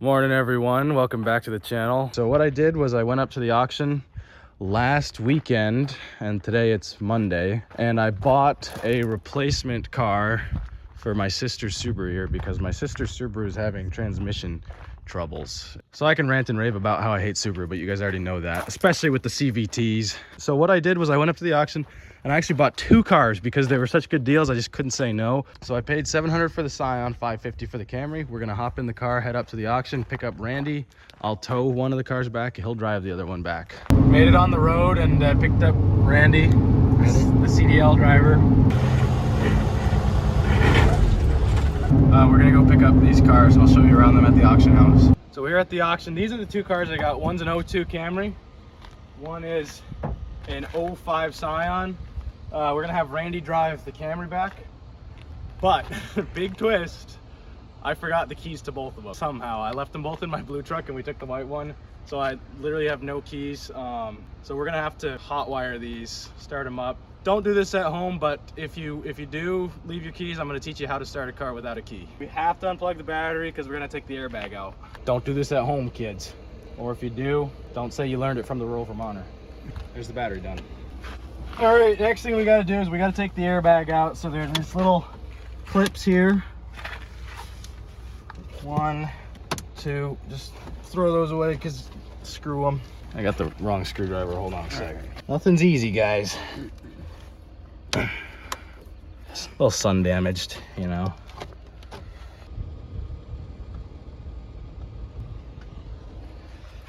Morning everyone, welcome back to the channel. So what I did was I went up to the auction last weekend and today it's Monday, and I bought a replacement car for my sister's Subaru here because my sister's Subaru is having transmission troubles. So I can rant and rave about how I hate Subaru, but you guys already know that, especially with the CVTs. So what I did was I went up to the auction and I actually bought two cars because they were such good deals. I just couldn't say no. So I paid $700 for the Scion, $550 for the Camry. We're gonna hop in the car, head up to the auction, pick up Randy. I'll tow one of the cars back. He'll drive the other one back. Made it on the road and picked up Randy, the CDL driver. We're gonna go pick up these cars. I'll show you around them at the auction house. So we're at the auction. These are the two cars I got. One's an 02 Camry. One is an 05 Scion. We're gonna have Randy drive the Camry back. But, big twist, I forgot the keys to both of them. Somehow, I left them both in my blue truck and we took the white one. So I literally have no keys. So we're gonna have to hotwire these, start them up. Don't do this at home, but if you do leave your keys, I'm gonna teach you how to start a car without a key. We have to unplug the battery because we're gonna take the airbag out. Don't do this at home, kids. Or if you do, don't say you learned it from the Roll from Honor. There's the battery done. All right, next thing we gotta do is we gotta take the airbag out. So there's these little clips here. 1, 2, just throw those away because screw them. I got the wrong screwdriver, hold on a second. Nothing's easy, guys. A little sun damaged, you know.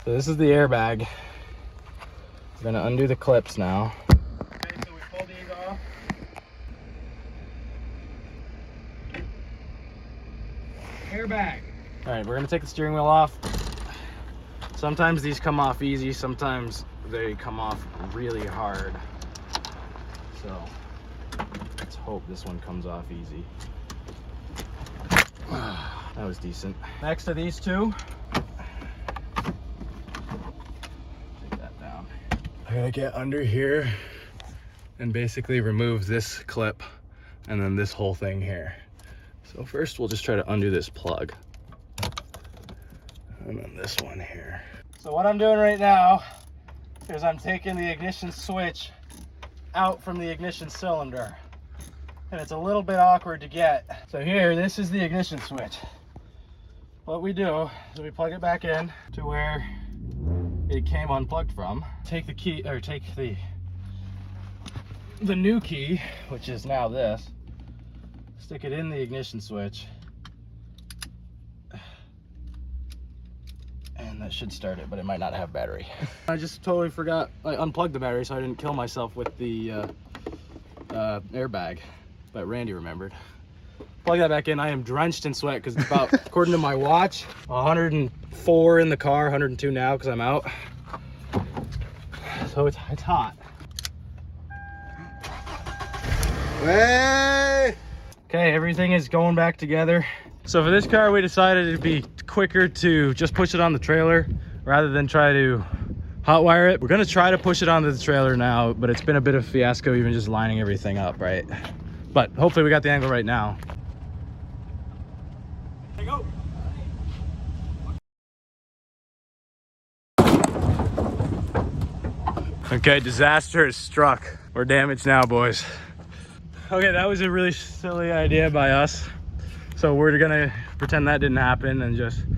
So this is the airbag. We're gonna undo the clips now. Okay, so we pull these off. Airbag. All right, we're gonna take the steering wheel off. Sometimes these come off easy, sometimes they come off really hard. So let's hope this one comes off easy. That was decent. Next to these two, take that down. I gotta get under here and basically remove this clip and then this whole thing here. So first we'll just try to undo this plug. And then this one here. So what I'm doing right now is I'm taking the ignition switch out from the ignition cylinder. And it's a little bit awkward to get. So here, this is the ignition switch. What we do is we plug it back in to where it came unplugged from. Take the key, or take the new key, which is now this, stick it in the ignition switch, and that should start it, but it might not have battery. I just totally forgot, I unplugged the battery so I didn't kill myself with the airbag, but Randy remembered. Plug that back in. I am drenched in sweat because it's about, according to my watch, 104 in the car, 102 now because I'm out. So it's hot. Hey! Okay, everything is going back together. So for this car, we decided it'd be quicker to just push it on the trailer rather than try to hotwire it. We're gonna try to push it onto the trailer now, but it's been a bit of a fiasco even just lining everything up, right? But hopefully we got the angle right now. There you go. Okay, disaster has struck. We're damaged now, boys. Okay, that was a really silly idea by us. So we're gonna pretend that didn't happen and just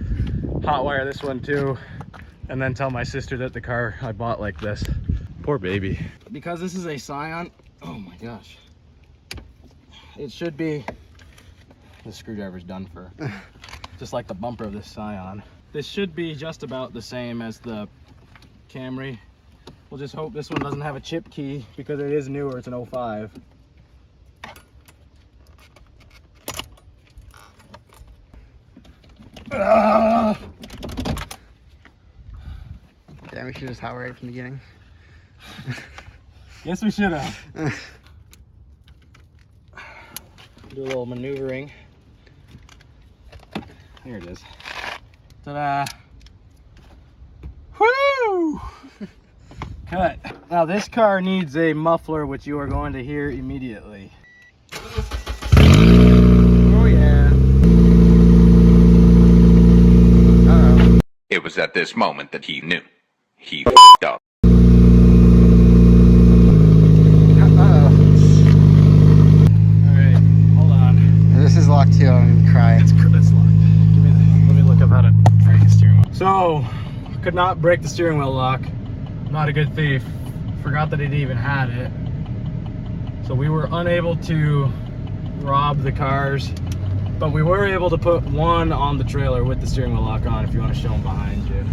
hotwire this one too, and then tell my sister that the car I bought like this. Poor baby. Because this is a Scion, oh my gosh. It should be, the screwdriver's done for, just like the bumper of this Scion. This should be just about the same as the Camry. We'll just hope this one doesn't have a chip key because it is newer, it's an 05. Yeah, we should just hotwire it from the beginning. Yes, we should have. Do a little maneuvering. Here it is. Ta-da! Woo! Cut. Now this car needs a muffler, which you are going to hear immediately. Oh yeah. All right. It was at this moment that he knew. He f***ed up. Alright, hold on. This is locked too. I'm gonna cry. It's locked. Let me look up how to break the steering wheel. So, could not break the steering wheel lock. Not a good thief. Forgot that it even had it. So we were unable to rob the cars, but we were able to put one on the trailer with the steering wheel lock on, if you want to show them behind you.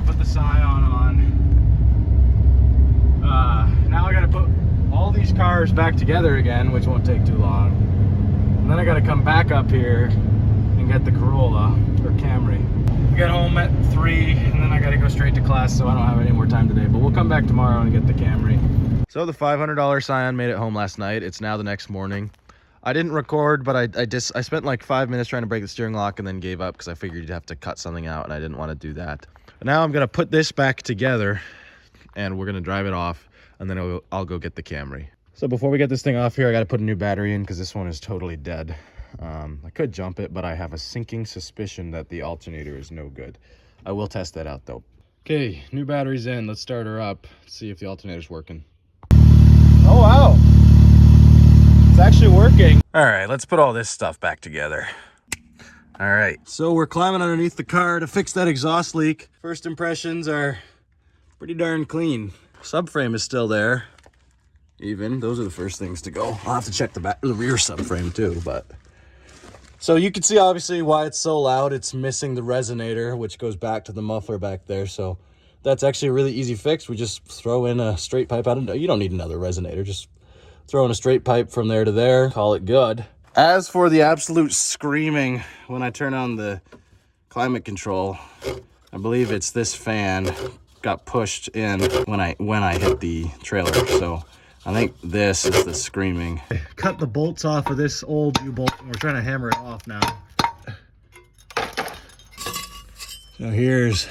We put the scion on. Now I gotta put all these cars back together again, which won't take too long. And then I gotta come back up here and get the Corolla, or Camry. We get home at 3, and then I gotta go straight to class, so I don't have any more time today, but we'll come back tomorrow and get the Camry. So the $500 Scion made it home last night. It's now the next morning. I didn't record, but I spent like 5 minutes trying to break the steering lock and then gave up because I figured you'd have to cut something out, and I didn't want to do that. But now I'm gonna put this back together, and we're gonna drive it off, and then I'll go get the Camry. So before we get this thing off here, I gotta put a new battery in because this one is totally dead. I could jump it, but I have a sinking suspicion that the alternator is no good. I will test that out though. Okay, new battery's in. Let's start her up. See if the alternator's working. Oh wow, it's actually working. All right, let's put all this stuff back together. All right, so we're climbing underneath the car to fix that exhaust leak. First impressions are pretty darn clean. Subframe is still there. Even those are the first things to go. I'll have to check the rear subframe too, but. So you can see obviously why it's so loud. It's missing the resonator, which goes back to the muffler back there. So that's actually a really easy fix. We just throw in a straight pipe out. You don't need another resonator. Just throw in a straight pipe from there to there. Call it good. As for the absolute screaming when I turn on the climate control, I believe it's this fan got pushed in when I hit the trailer. So I think this is the screaming. Cut the bolts off of this old U-bolt, and we're trying to hammer it off now. So here's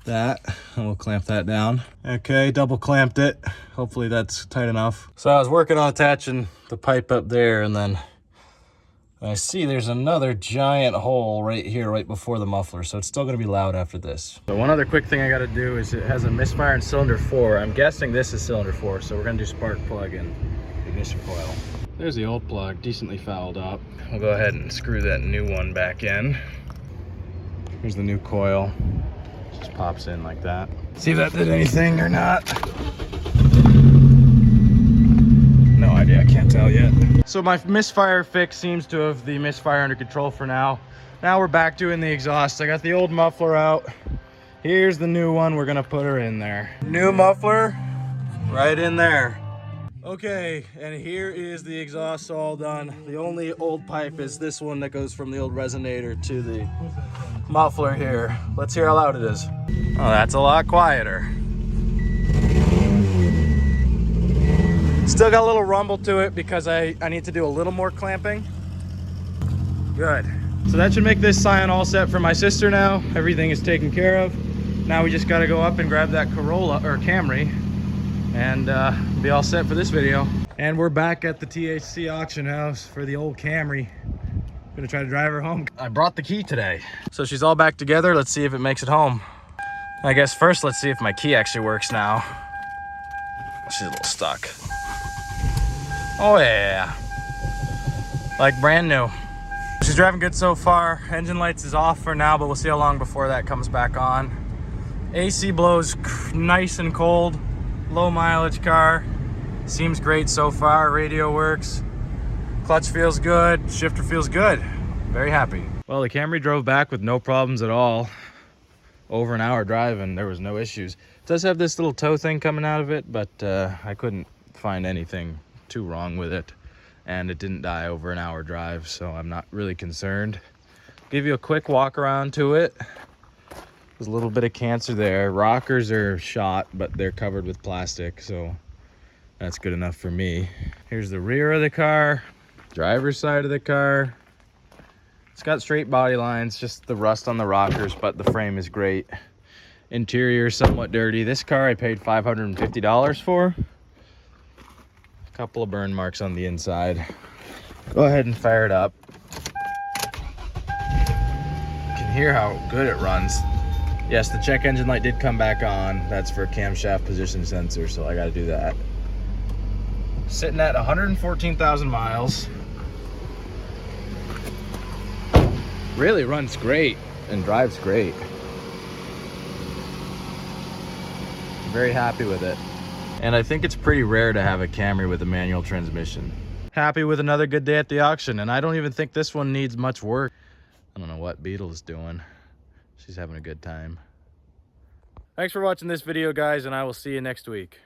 that, and we'll clamp that down. Okay, double clamped it. Hopefully that's tight enough. So I was working on attaching the pipe up there, and then I see there's another giant hole right here, right before the muffler, so it's still gonna be loud after this. So one other quick thing I gotta do is it has a misfire in cylinder 4. I'm guessing this is cylinder 4, so we're gonna do spark plug and ignition coil. There's the old plug, decently fouled up. We'll go ahead and screw that new one back in. Here's the new coil. Just pops in like that. See if that did anything or not. No idea, I can't tell yet. So my misfire fix seems to have the misfire under control for now. Now we're back doing the exhaust. I got the old muffler out. Here's the new one. We're gonna put her in there. New muffler, right in there. Okay, and here is the exhaust all done. The only old pipe is this one that goes from the old resonator to the muffler here. Let's hear how loud it is. Oh, that's a lot quieter. Still got a little rumble to it because I need to do a little more clamping. Good. So that should make this Scion all set for my sister now. Everything is taken care of. Now we just gotta go up and grab that Corolla, or Camry, and be all set for this video. And we're back at the THC auction house for the old Camry. Gonna try to drive her home. I brought the key today. So she's all back together. Let's see if it makes it home. I guess first let's see if my key actually works now. She's a little stuck. Oh yeah, like brand new. She's driving good so far. Engine lights is off for now, but we'll see how long before that comes back on. AC blows nice and cold. Low mileage car. Seems great so far. Radio works. Clutch feels good. Shifter feels good. Very happy. Well, the Camry drove back with no problems at all. Over an hour driving, there was no issues. It does have this little tow thing coming out of it, but I couldn't find anything too wrong with it, and it didn't die over an hour drive, so I'm not really concerned. Give you a quick walk around to it. There's a little bit of cancer there. Rockers are shot, but they're covered with plastic, so that's good enough for me. Here's the rear of the car, driver's side of the car. It's got straight body lines, just the rust on the rockers, but the frame is great. Interior somewhat dirty. This car I paid $550 for. Couple of burn marks on the inside. Go ahead and fire it up. You can hear how good it runs. Yes, the check engine light did come back on. That's for camshaft position sensor, so I gotta do that. Sitting at 114,000 miles. Really runs great and drives great. Very happy with it. And I think it's pretty rare to have a Camry with a manual transmission. Happy with another good day at the auction, and I don't even think this one needs much work. I don't know what Beetle's doing. She's having a good time. Thanks for watching this video, guys, and I will see you next week.